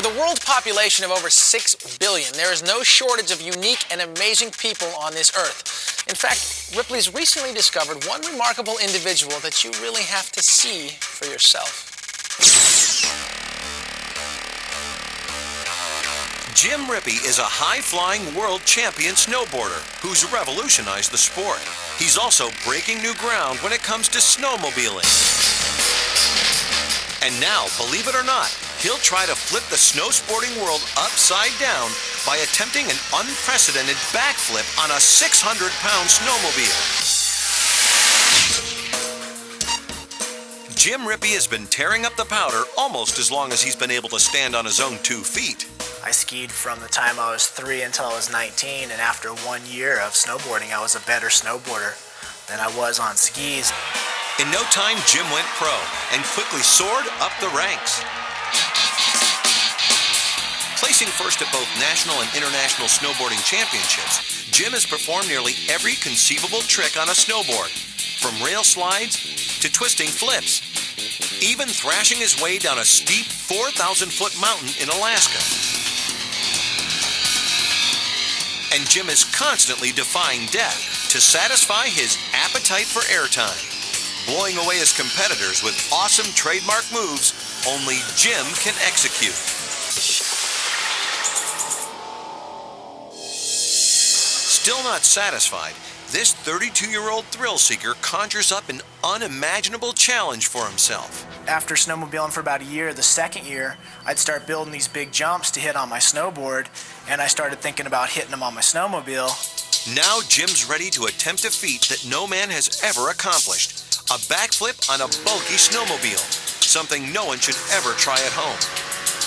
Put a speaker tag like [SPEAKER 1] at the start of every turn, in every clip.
[SPEAKER 1] With a world population of over 6 billion, there is no shortage of unique and amazing people on this earth. In fact, Ripley's recently discovered one remarkable individual that you really have to see for yourself.
[SPEAKER 2] Jim Rippey is a high-flying world champion snowboarder who's revolutionized the sport. He's also breaking new ground when it comes to snowmobiling. And now, believe it or not, he'll try to flip the snow sporting world upside down by attempting an unprecedented backflip on a 600-pound snowmobile. Jim Rippey has been tearing up the powder almost as long as he's been able to stand on his own 2 feet.
[SPEAKER 3] I skied from the time I was 3 until I was 19, and after 1 year of snowboarding, I was a better snowboarder than I was on skis.
[SPEAKER 2] In no time, Jim went pro and quickly soared up the ranks. Placing first at both national and international snowboarding championships, Jim has performed nearly every conceivable trick on a snowboard, from rail slides to twisting flips, even thrashing his way down a steep 4,000-foot mountain in Alaska. And Jim is constantly defying death to satisfy his appetite for airtime, blowing away his competitors with awesome trademark moves only Jim can execute. Still not satisfied, this 32-year-old thrill-seeker conjures up an unimaginable challenge for himself.
[SPEAKER 3] After snowmobiling for about a year, the second year, I'd start building these big jumps to hit on my snowboard, and I started thinking about hitting them on my snowmobile.
[SPEAKER 2] Now Jim's ready to attempt a feat that no man has ever accomplished. A backflip on a bulky snowmobile, something no one should ever try at home.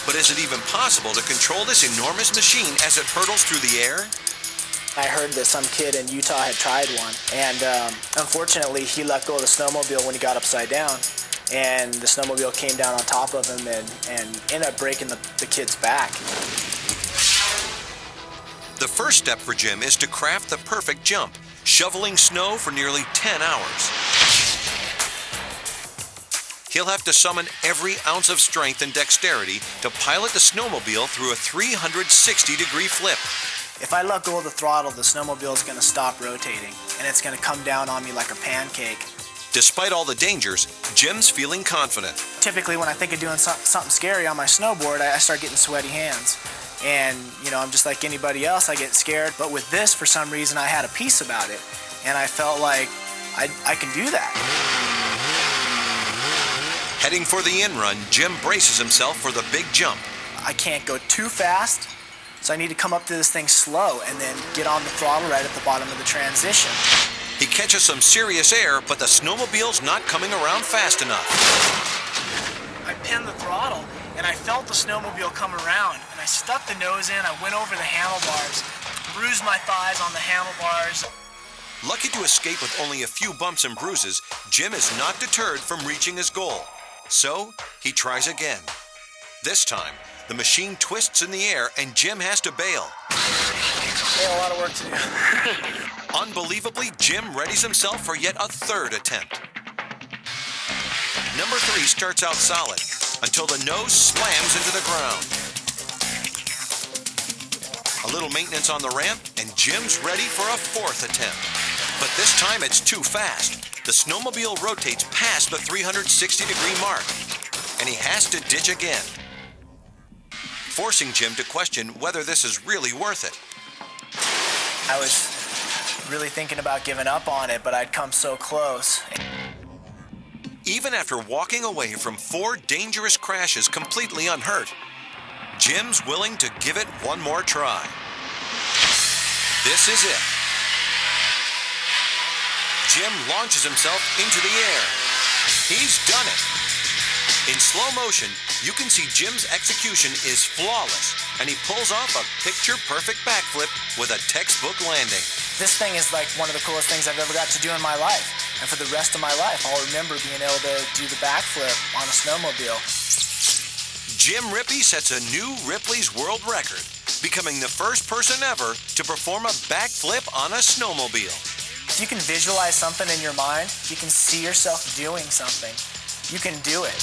[SPEAKER 2] But is it even possible to control this enormous machine as it hurtles through the air?
[SPEAKER 3] I heard that some kid in Utah had tried one, and unfortunately he let go of the snowmobile when he got upside down, and the snowmobile came down on top of him and ended up breaking the kid's back.
[SPEAKER 2] The first step for Jim is to craft the perfect jump, shoveling snow for nearly 10 hours. He'll have to summon every ounce of strength and dexterity to pilot the snowmobile through a 360-degree flip.
[SPEAKER 3] If I let go of the throttle, the snowmobile is going to stop rotating, and it's going to come down on me like a pancake.
[SPEAKER 2] Despite all the dangers, Jim's feeling confident.
[SPEAKER 3] Typically, when I think of doing something scary on my snowboard, I start getting sweaty hands. And, you know, I'm just like anybody else, I get scared. But with this, for some reason, I had a peace about it, and I felt like I can do that.
[SPEAKER 2] Heading for the in-run, Jim braces himself for the big jump.
[SPEAKER 3] I can't go too fast, so I need to come up to this thing slow and then get on the throttle right at the bottom of the transition.
[SPEAKER 2] He catches some serious air, but the snowmobile's not coming around fast enough.
[SPEAKER 3] I pinned the throttle, and I felt the snowmobile come around, and I stuck the nose in, I went over the handlebars, bruised my thighs on the handlebars.
[SPEAKER 2] Lucky to escape with only a few bumps and bruises, Jim is not deterred from reaching his goal. So, he tries again. This time, the machine twists in the air and Jim has to bail.
[SPEAKER 3] We have a lot of work to do.
[SPEAKER 2] Unbelievably, Jim readies himself for yet a third attempt. Number 3 starts out solid until the nose slams into the ground. A little maintenance on the ramp and Jim's ready for a 4th attempt. But this time it's too fast. The snowmobile rotates past the 360-degree mark, and he has to ditch again, forcing Jim to question whether this is really worth it.
[SPEAKER 3] I was really thinking about giving up on it, but I'd come so close.
[SPEAKER 2] Even after walking away from 4 dangerous crashes completely unhurt, Jim's willing to give it one more try. This is it. Jim launches himself into the air. He's done it. In slow motion, you can see Jim's execution is flawless, and he pulls off a picture-perfect backflip with a textbook landing.
[SPEAKER 3] This thing is like one of the coolest things I've ever got to do in my life. And for the rest of my life, I'll remember being able to do the backflip on a snowmobile.
[SPEAKER 2] Jim Rippey sets a new Ripley's world record, becoming the first person ever to perform a backflip on a snowmobile.
[SPEAKER 3] If you can visualize something in your mind, you can see yourself doing something. You can do it.